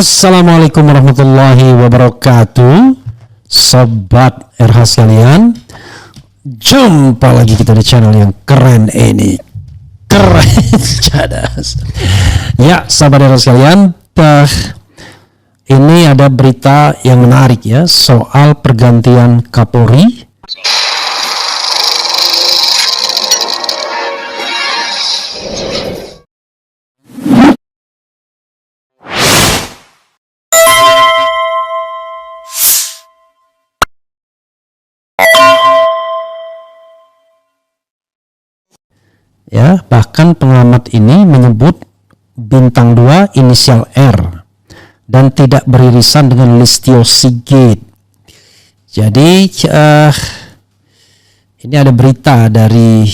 Assalamualaikum warahmatullahi wabarakatuh, Sobat RH sekalian. Jumpa lagi kita di channel yang keren ini. Keren cadas. Ya, sahabat RH sekalian, ini ada berita yang menarik ya, soal pergantian Kapolri. Ya, bahkan pengamat ini menyebut bintang 2 inisial R dan tidak beririsan dengan Listio Sigit. Jadi ini ada berita dari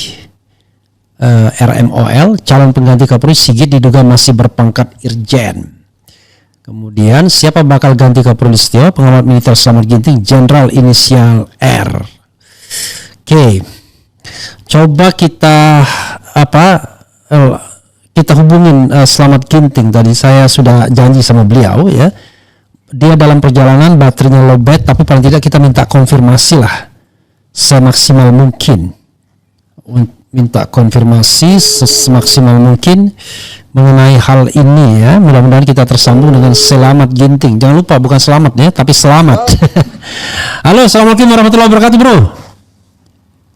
RMOL, calon pengganti Kapolri Sigit diduga masih berpangkat Irjen. Kemudian siapa bakal ganti Kapolri Listio? Pengamat militer Slamet Ginting, Jenderal inisial R. Oke. Coba kita hubungin Slamet Ginting. Tadi saya sudah janji sama beliau ya. Dia dalam perjalanan, baterainya lowbat, tapi paling tidak kita minta konfirmasi lah semaksimal mungkin. Minta konfirmasi semaksimal mungkin mengenai hal ini ya. Mudah-mudahan kita tersambung dengan Slamet Ginting. Jangan lupa bukan selamat ya, tapi selamat. Halo, assalamualaikum warahmatullahi wabarakatuh, bro.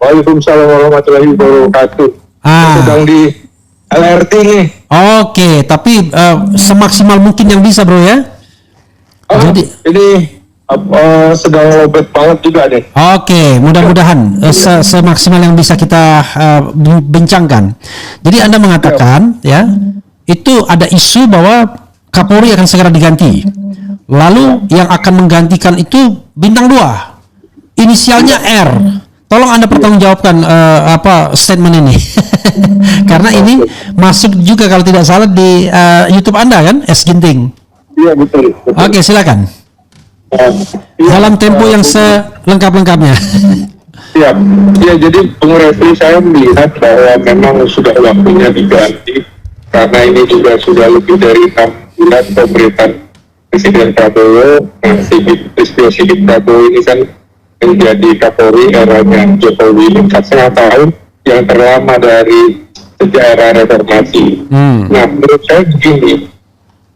Waalaikumsalam warahmatullahi wabarakatuh. Sedang di LRT nih. Oke, tapi semaksimal mungkin yang bisa, bro ya. Jadi ini sedang lobet banget juga deh. Oke, mudah-mudahan semaksimal yang bisa kita bincangkan. Jadi Anda mengatakan ya, itu ada isu bahwa Kapolri akan segera diganti. Lalu yang akan menggantikan itu bintang 2, inisialnya R. Tolong Anda pertanggungjawabkan statement ini. Karena ini masuk juga kalau tidak salah di YouTube Anda kan, S Ginting. Iya, betul. Oke, silakan. Dalam tempo yang selengkap-lengkapnya. Siap. Ya, jadi Bung Refli, saya melihat bahwa memang sudah waktunya diganti, karena ini juga sudah lebih dari 6 bulan pemerintahan Presiden Prabowo. Listio Sigit Prabowo ini kan menjadi Kapolri eranya Jokowi, 4,5 tahun yang terlama dari sejak era reformasi. Nah, menurut saya begini,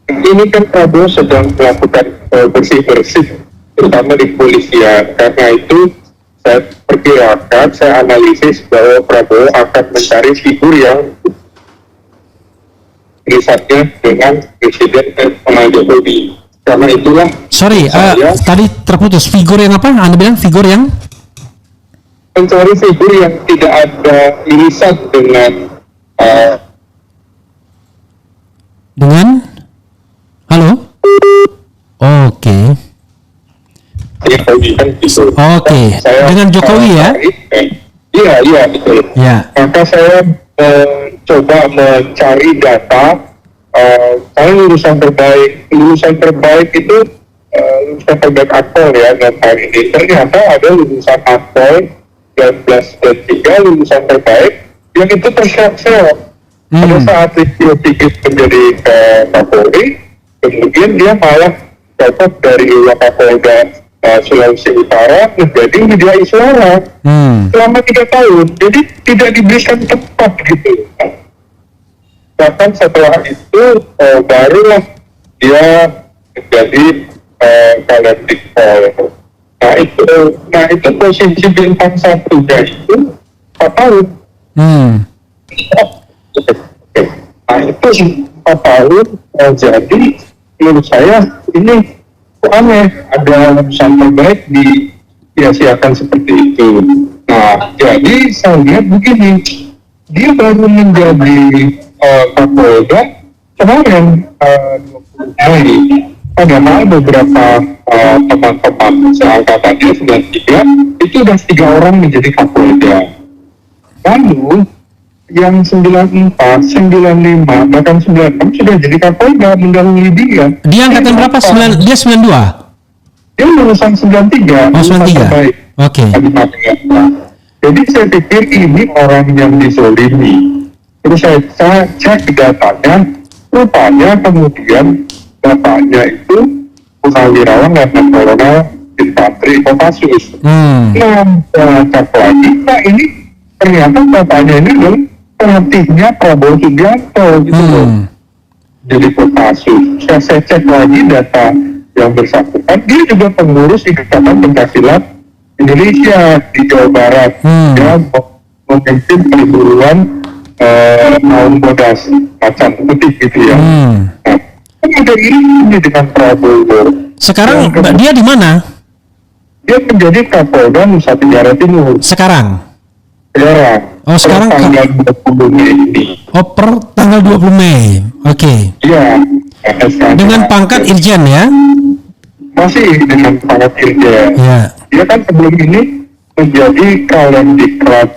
ini kan Prabowo sedang melakukan bersih-bersih, terutama di kepolisian. Karena itu saya perkirakan, saya analisis bahwa Prabowo akan mencari figur yang risetnya dengan Presiden Jokowi. Karena itulah tadi terputus. Figur yang apa? Anda bilang figur yang mencari figur yang tidak ada irisan dengan halo? Oke. Dengan Jokowi ya? Iya, betul. Ya. Maka saya coba mencari data. Karena lulusan terbaik itu lulusan terbaik Akpol ya, dan hari ini ternyata ada lulusan Akpol 12 dan 3 lulusan terbaik yang itu terseok-seok. Pada saat Listio Sigit menjadi Kapolri, kemudian dia malah dapat dari Wakapolda Sulawesi Utara menjadi media Islam selama 3 tahun. Jadi tidak diberikan tempat gitu. Bahkan setelah itu barulah dia menjadi Kalendikpol. Nah itu posisi bintang 1-nya itu 4 tahun. Nah itu 4 tahun. Jadi menurut saya ini aneh, ada lulusan terbaik disia-siakan seperti itu. Nah jadi saya lihat begini, dia baru menjadi Kapolda kemarin 20 Mei, padahal beberapa teman-teman seangkatannya 93 itu sudah 3 orang menjadi Kapolda. Lalu yang 94, 95, bahkan 96 sudah jadi Kapolda mendahului dia. Dia angkatan berapa? Dia 92? Dia lulusan 93. Oh, 93. Oke. Jadi saya pikir ini orang yang dizolimi. Terus saya cek datanya, rupanya kemudian bapaknya itu Purnawirawan Letnan Kolonel Infanteri Kopassus. Cek lagi, nah ini ternyata bapaknya ini adalah pelatihnya Prabowo Subianto gitu loh. Jadi Kopassus. Saya cek lagi data yang bersangkutan, dia juga pengurus Ikatan Pencaksilat Indonesia di Jawa Barat. Dia memimpin perguruan kaum bodas macan putih gitu ya. Nah, ada ini dengan Prabowo. Sekarang dia di mana? Dia menjadi Kapolda Nusa Tenggara Timur. Sekarang? Oh, sekarang tanggal 20 Mei ini. Oh, per tanggal 20 Mei. Oke. Iya. Dengan pangkat Irjen ya? Masih dengan pangkat Irjen. Ya. Dia kan sebelum ini menjadi Kalendiklat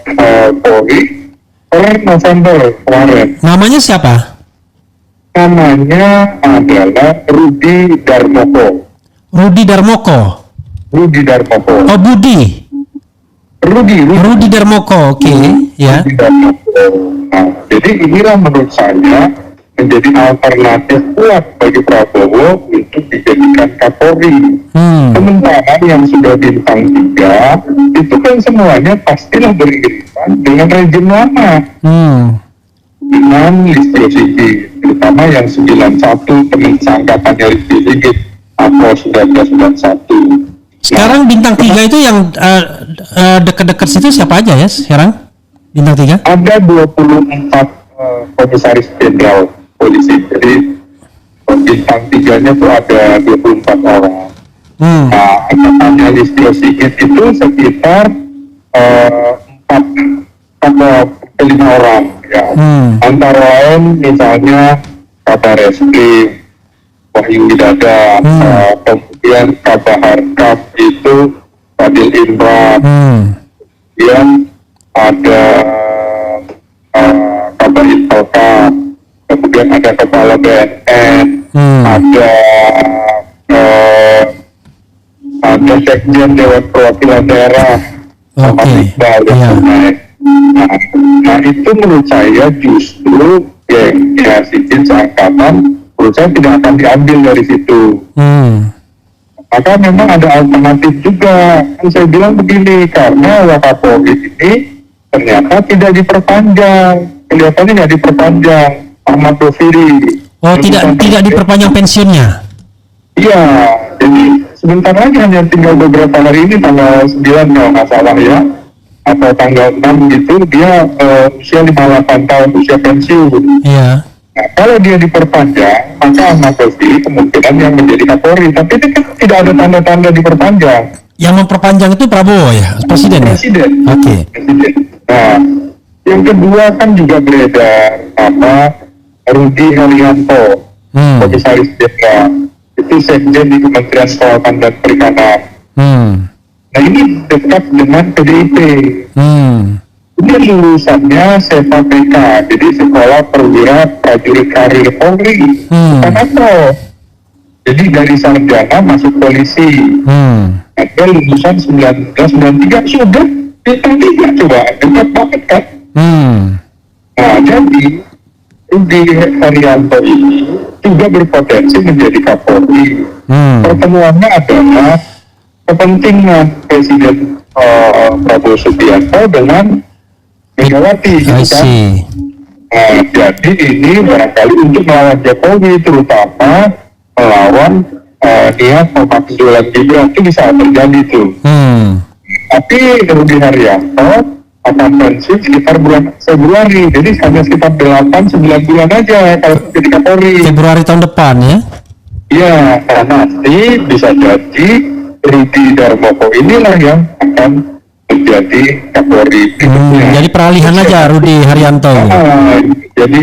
Polri per November kemarin. Namanya siapa? Namanya adalah Rudi Darmoko. Rudi Darmoko. Rudi Darmoko. Oh, Budi. Rudi Darmoko. Oke, ya. Rudi Darmoko. Nah, jadi inilah menurut saya menjadi alternatif kuat bagi Prabowo untuk dijadikan Kapolri. Sementara yang sudah bintang 3 itu kan semuanya pastilah beririsan dengan rejim lama. Dengan Listio Sigit, terutama yang 91 teman seangkatannya Listio Sigit atau 1991. Sekarang bintang 3 itu yang dekat-dekat situ siapa aja ya sekarang? Bintang 3? Ada 24 komisaris jenderal polisi. Jadi bintang 3-nya tuh ada 24 orang. Nah, angkatannya Listio Sigit itu sekitar 4 atau 5 orang ya. Antara lain misalnya Kabar Eskrim, Wahyu Widada, kemudian Kabar Harkam itu Fadil Imran, kemudian ada Kabar Intelka, kemudian ada Kepala BNN, ada Sekjen Dewan Perwakilan Daerah, sama Iqbal yang naik. Nah itu menurut saya justru ya Sigit seangkatan menurut saya tidak akan diambil dari situ. Maka memang ada alternatif juga. Kan saya bilang begini, karena Wakapolri ini ternyata tidak diperpanjang, kelihatannya nggak diperpanjang. Ahmad Doviri. Oh, tidak diperpanjang pensiunnya? Iya, jadi sebentar lagi, hanya tinggal beberapa hari ini, tanggal 9 kalau nggak salah ya, atau tanggal 6 gitu, dia usia 58 tahun, usia pensiun. Iya. Nah, kalau dia diperpanjang, maka Ahmad Doviri kemungkinan yang menjadi Kapolri. Tapi itu kan tidak ada tanda-tanda diperpanjang. Yang memperpanjang itu Prabowo ya? Presiden ya? Presiden. Oke. Presiden. Nah, yang kedua kan juga beredar Rudi Haryanto, komisaris jenderal, itu sekjen di Kementerian Kelautan dan Perikanan. Nah ini dekat dengan PDIP. Ini lulusannya SEPA-PK, jadi Sekolah Perwira Prajurit Karir Polri. Kenapa? Jadi dari sarjana masuk polisi. Ada lulusan 1993 sudah bintang 3, coba dekat banget kan? Nah jadi Rudi Haryanto ini juga berpotensi menjadi Kapolri. Pertemuannya adalah kepentingan Presiden Prabowo Subianto dengan Megawati. Kan? Nah, jadi ini barangkali untuk melawan Jokowi, terutama melawan niat pemakzulan Gibran, itu bisa terjadi tuh. Tapi Rudi Haryanto akan pensiun sekitar bulan Februari, jadi hanya sekitar 8-9 bulan aja kalau jadi Kapolri. Februari tahun depan ya? Iya, nah nanti bisa jadi Rudi Darmoko inilah yang akan menjadi Kapolri. Jadi peralihan aja Rudi Haryanto. Jadi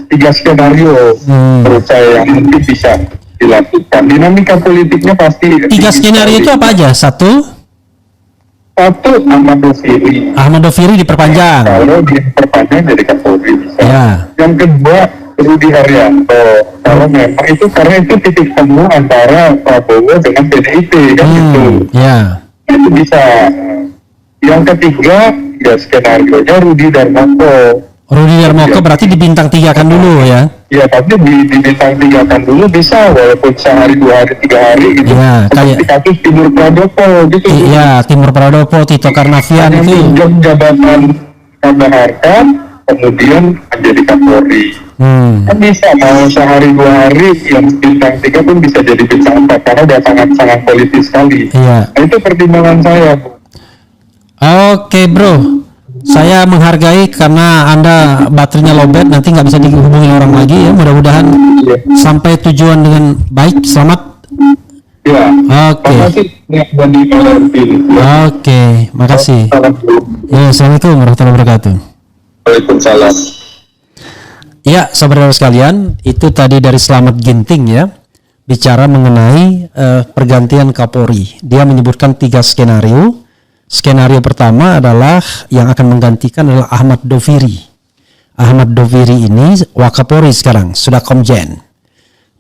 tiga skenario menurut saya yang mungkin bisa dilakukan. Dinamika politiknya pasti. 3 skenario itu apa aja? Satu, Ahmad Doviri diperpanjang. Kalau diperpanjang jadi Kapolri bisa. Ya. Yang kedua Rudi Haryanto. Kalau memang itu karena itu titik temu antara Prabowo dengan PDIP kan gitu. Ya. Itu bisa. Yang ketiga ya skenario nya Rudi Darmoko. Rudi Darmoko berarti dibintang 3 kan dulu ya? Ya, tapi di bintang 3 kan dulu bisa, walaupun sehari, 2 hari, 3 hari gitu. Iya, Seperti kasus Timur Pradopo gitu. Iya, Timur Pradopo, Tito Karnavian Hanya itu. minjem jabatan karena harta, kemudian menjadi Kapolri. Kan bisa, mau sehari 2 hari, yang bintang 3 pun bisa jadi bintang 4, karena udah sangat-sangat politis sekali. Iya. Nah, itu pertimbangan saya, Bu. Oke bro, saya menghargai karena Anda baterainya lowbat, nanti nggak bisa dihubungi orang lagi ya. Mudah-mudahan Iya. sampai tujuan dengan baik, selamat. Ya, Oke. makasih yang bagi Oke, makasih. Ya, assalamualaikum warahmatullahi wabarakatuh. Waalaikumsalam. Ya, saudara sekalian, itu tadi dari Slamet Ginting ya, bicara mengenai pergantian Kapolri. Dia menyebutkan 3 skenario. Skenario pertama adalah yang akan menggantikan adalah Ahmad Doviri. Ahmad Doviri ini Wakapolri sekarang, sudah Komjen.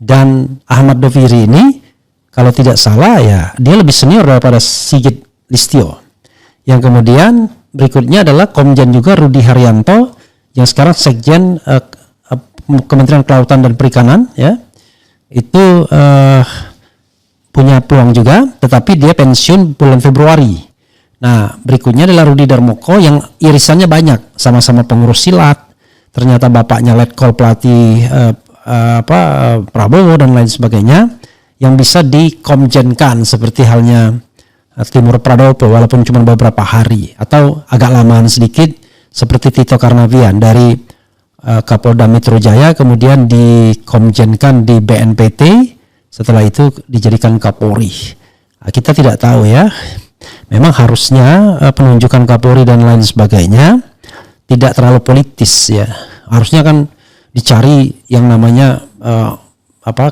Dan Ahmad Doviri ini kalau tidak salah ya dia lebih senior daripada Sigit Listio. Yang kemudian berikutnya adalah Komjen juga Rudi Haryanto yang sekarang Sekjen Kementerian Kelautan dan Perikanan ya. Itu punya peluang juga, tetapi dia pensiun bulan Februari. Nah, berikutnya adalah Rudi Darmoko yang irisannya banyak, sama-sama pengurus silat. Ternyata bapaknya letkol pelatih Prabowo dan lain sebagainya, yang bisa dikomjenkan seperti halnya Timur Pradopo walaupun cuma beberapa hari atau agak lamaan sedikit seperti Tito Karnavian dari Kapolda Metro Jaya kemudian dikomjenkan di BNPT, setelah itu dijadikan Kapolri. Nah, kita tidak tahu ya. Memang harusnya penunjukan Kapolri dan lain sebagainya tidak terlalu politis ya. Harusnya kan dicari yang namanya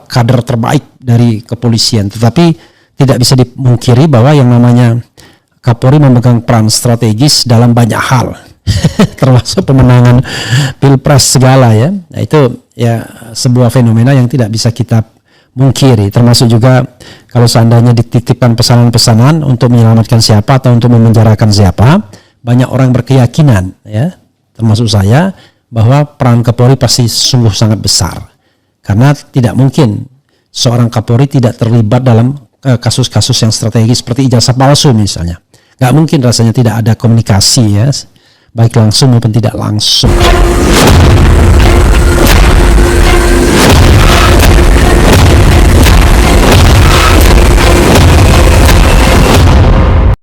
kader terbaik dari kepolisian. Tetapi tidak bisa dimungkiri bahwa yang namanya Kapolri memegang peran strategis dalam banyak hal, termasuk pemenangan Pilpres segala ya. Nah, itu ya sebuah fenomena yang tidak bisa kita mungkiri, termasuk juga kalau seandainya dititipkan pesanan-pesanan untuk menyelamatkan siapa atau untuk memenjarakan siapa, banyak orang berkeyakinan ya, termasuk saya, bahwa peran Kapolri pasti sungguh sangat besar karena tidak mungkin seorang Kapolri tidak terlibat dalam kasus-kasus yang strategis seperti ijazah palsu misalnya. Nggak mungkin rasanya tidak ada komunikasi ya, baik langsung maupun tidak langsung.